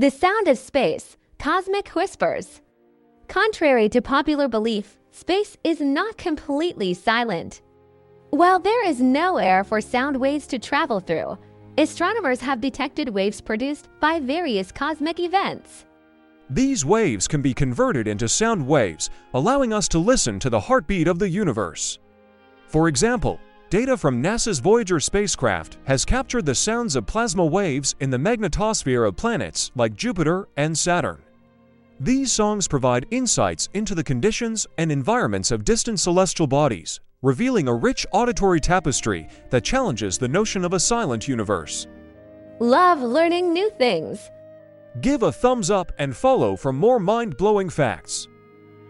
The sound of space, cosmic whispers. Contrary to popular belief, space is not completely silent. While there is no air for sound waves to travel through, astronomers have detected waves produced by various cosmic events. These waves can be converted into sound waves, allowing us to listen to the heartbeat of the universe. For example, data from NASA's Voyager spacecraft has captured the sounds of plasma waves in the magnetosphere of planets like Jupiter and Saturn. These songs provide insights into the conditions and environments of distant celestial bodies, revealing a rich auditory tapestry that challenges the notion of a silent universe. Love learning new things. Give a thumbs up and follow for more mind-blowing facts.